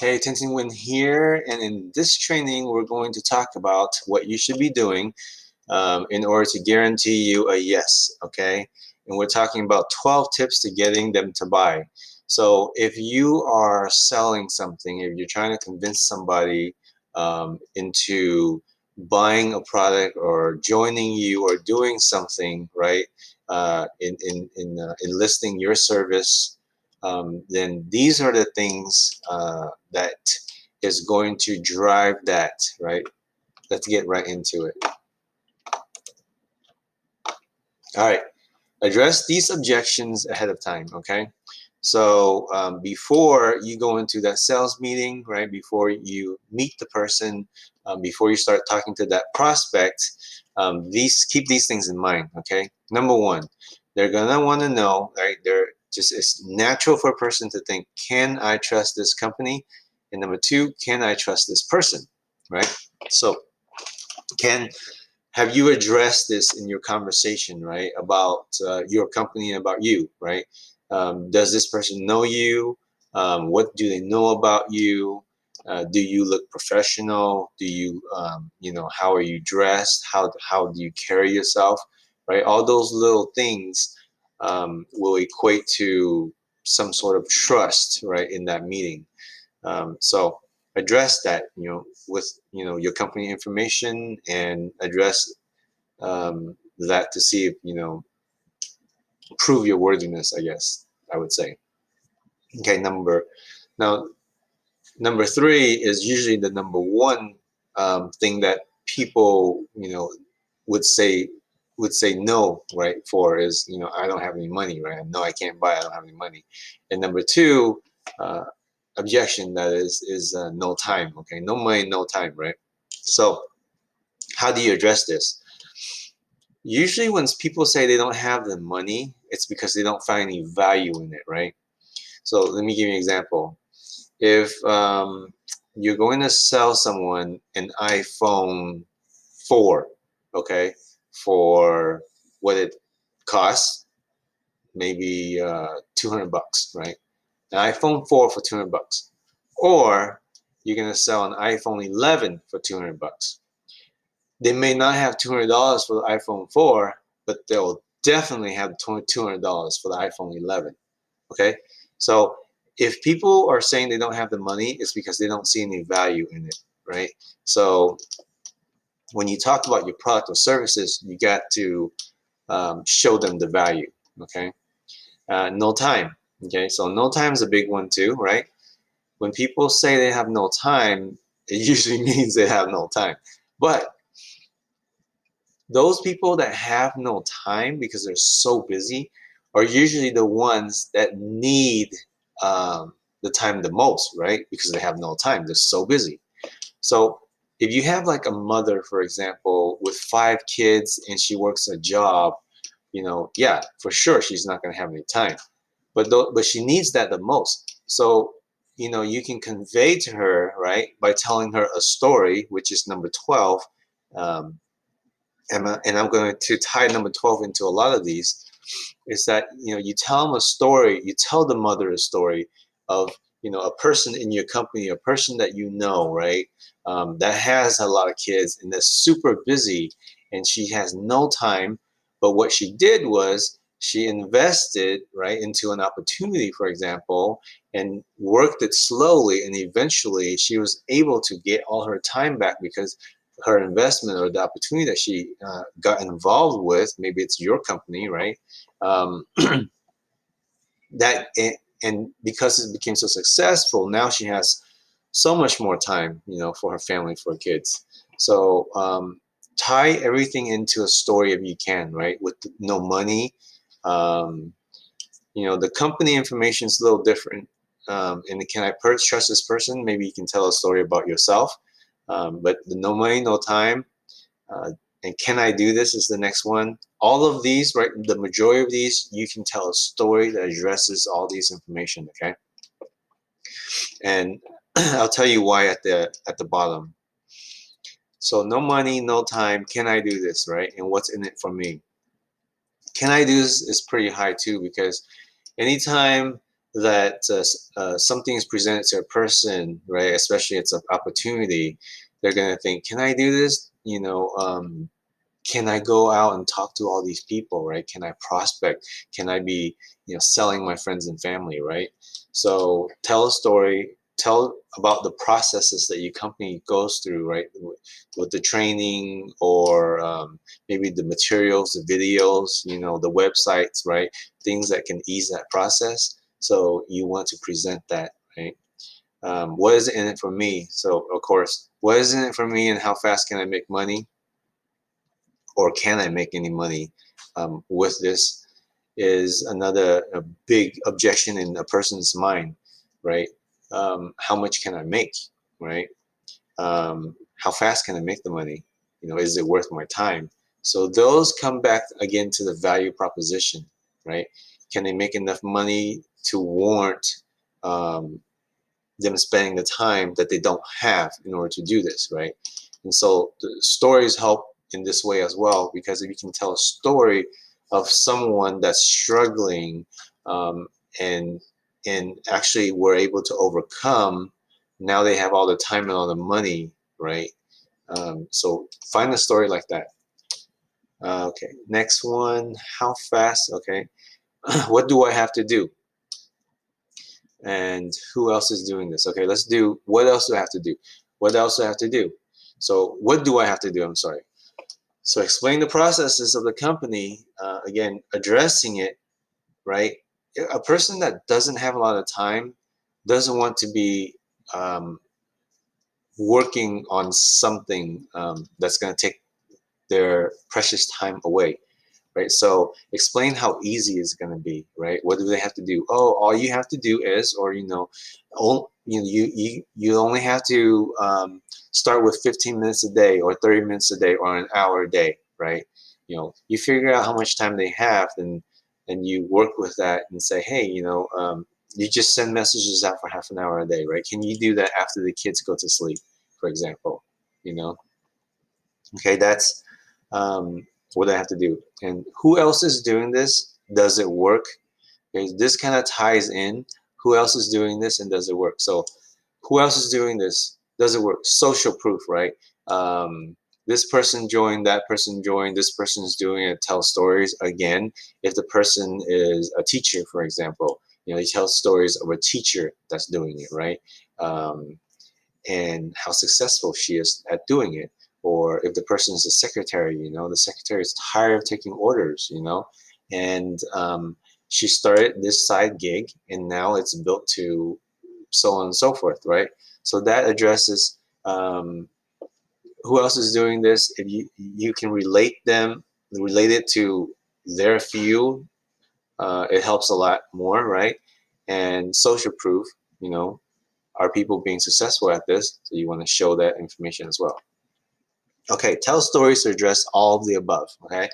Hey, Tintin Win here, and in this training, we're going to talk about what you should be doing in order to guarantee you a yes, okay? And we're talking about 12 tips to getting them to buy. So if you are selling something, if you're trying to convince somebody into buying a product or joining you or doing something, right, in enlisting your service, then these are the things that is going to drive that, right? Let's get right into it. All right, address these objections ahead of time, okay? So before you go into that sales meeting, right, before you meet the person, before you start talking to that prospect, keep these things in mind, okay? Number one, they're gonna want to know, right? It's natural for a person to think, can I trust this company? And number two, can I trust this person, right? So can have you addressed this in your conversation, right, about your company and about you, right? Does this person know you? What do they know about you? Do you look professional? Do you, how are you dressed? How do you carry yourself, right? All those little things will equate to some sort of trust, right, in that meeting. So address that, with your company information, and address that to see if prove your worthiness, I guess I would say. Okay, now number three is usually the number one thing that people would say would say no, right, for is, I don't have any money, right? No, I can't buy, I don't have any money. And number two, uh, objection, that is no time. Okay, no money, no time, right? So how do you address this? Usually when people say they don't have the money, it's because they don't find any value in it, right? So let me give you an example. If you're going to sell someone an iPhone 4, okay, for what it costs, maybe 200 bucks, right? An iPhone 4 for 200 bucks. Or you're going to sell an iPhone 11 for 200 bucks. They may not have $200 for the iPhone 4, but they'll definitely have $200 for the iPhone 11. Okay, so if people are saying they don't have the money, it's because they don't see any value in it, right? So when you talk about your product or services, you got to show them the value. Okay, no time. Okay, so no time is a big one too, right? When people say they have no time, it usually means they have no time. But those people that have no time because they're so busy are usually the ones that need the time the most, right? Because they have no time. They're so busy. So if you have like a mother, for example, with 5 kids and she works a job, yeah, for sure she's not going to have any time. But she needs that the most. So you can convey to her, right, by telling her a story, which is number 12. Um, and I'm going to tie number 12 into a lot of these, is that you tell them a story, you tell the mother a story of a person in your company, a person that right, that has a lot of kids and that's super busy, and she has no time. But what she did was she invested, right, into an opportunity, for example, and worked it slowly, and eventually she was able to get all her time back because her investment or the opportunity that she got involved with, maybe it's your company, right? Um, that and because it became so successful, now she has so much more time, for her family, for her kids. So tie everything into a story if you can, right? With no money, um, the company information is a little different. And can I trust this person? Maybe you can tell a story about yourself. But the no money, no time, uh, and can I do this is the next one. All of these, right? The majority of these, you can tell a story that addresses all these information. Okay, and I'll tell you why at the bottom. So no money, no time. Can I do this, right? And what's in it for me? Can I do this is pretty high too, because anytime that something is presented to a person, right? Especially it's an opportunity, they're gonna think, "Can I do this? Can I go out and talk to all these people, right? Can I prospect? Can I be, selling my friends and family, right?" So tell a story, tell about the processes that your company goes through, right? With the training or maybe the materials, the videos, the websites, right? Things that can ease that process. So you want to present that, right? What is in it for me? So of course, what is in it for me and how fast can I make money? Or can I make any money with this is another a big objection in a person's mind, right? How much can I make, right? How fast can I make the money? Is it worth my time? So those come back again to the value proposition, right? Can they make enough money to warrant um, them spending the time that they don't have in order to do this, right? And so the stories help in this way as well, because if you can tell a story of someone that's struggling um, and actually were able to overcome, now they have all the time and all the money, right? So find a story like that. Okay, next one. How fast? Okay, what do I have to do? And who else is doing this? Okay, let's do, what else do I have to do? What else do I have to do? So what do I have to do? I'm sorry. So explain the processes of the company, again, addressing it, right? A person that doesn't have a lot of time doesn't want to be um, working on something that's going to take their precious time away, right? So explain how easy it's going to be, right? What do they have to do? Oh, all you have to do is, or you only have to start with 15 minutes a day, or 30 minutes a day, or an hour a day, right? You figure out how much time they have, and you work with that and say, hey, you just send messages out for half an hour a day, right? Can you do that after the kids go to sleep, for example? You know, okay, that's what I have to do. And who else is doing this? Does it work? Okay, this kind of ties in. Who else is doing this and does it work? So, who else is doing this? Does it work? Social proof, right? Um, this person joined, that person joined, this person is doing it. Tell stories again. If the person is a teacher, for example, you tell stories of a teacher that's doing it, right? Um, and how successful she is at doing it. Or if the person is a secretary, the secretary is tired of taking orders, and she started this side gig and now it's built to so on and so forth, right? So that addresses who else is doing this. If you can relate it to their field, it helps a lot more, right? And social proof, you know, are people being successful at this? So you want to show that information as well. Okay, tell stories to address all of the above. Okay,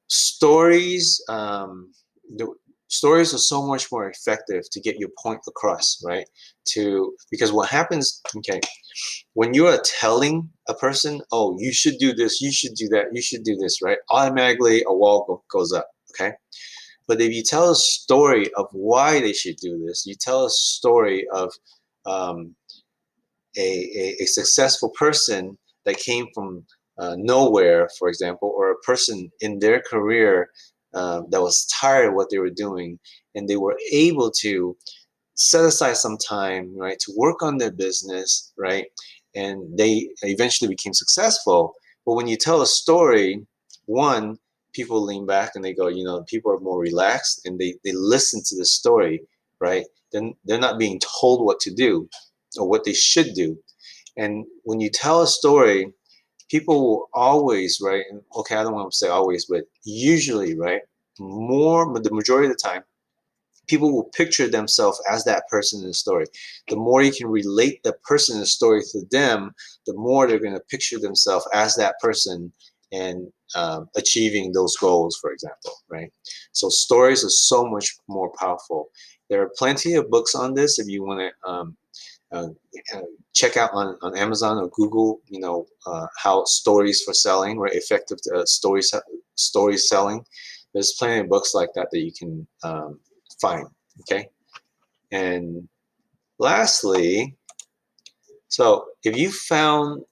stories. The stories are so much more effective to get your point across, right? Because what happens, okay, when you are telling a person, oh, you should do this, you should do that, you should do this, right? Automatically a wall goes up. Okay. But if you tell a story of why they should do this, you tell a story of um, a successful person that came from nowhere, for example, or a person in their career that was tired of what they were doing, and they were able to set aside some time, right, to work on their business, right, and they eventually became successful. But when you tell a story, one, people lean back and they go, people are more relaxed and they listen to the story, right? Then they're not being told what to do or what they should do. And when you tell a story, people will always, right? Okay, I don't want to say always, but usually, right? But the majority of the time, people will picture themselves as that person in the story. The more you can relate the person in the story to them, the more they're going to picture themselves as that person and achieving those goals, for example, right? So stories are so much more powerful. There are plenty of books on this if you want to uh, uh, check out on Amazon or Google, how stories for selling, right? Effective story selling. There's plenty of books like that that you can fine. Okay. And lastly, so if you found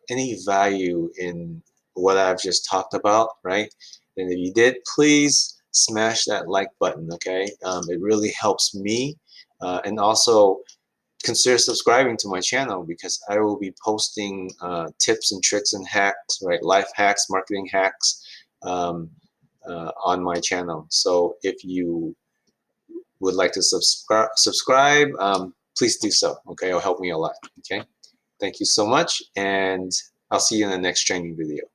any value in what I've just talked about, right? And if you did, please smash that like button, okay? It really helps me. And also consider subscribing to my channel because I will be posting tips and tricks and hacks, right? Life hacks, marketing hacks um, on my channel. So if you would like to subscribe, please do so, okay? It'll help me a lot, okay? Thank you so much, and I'll see you in the next training video.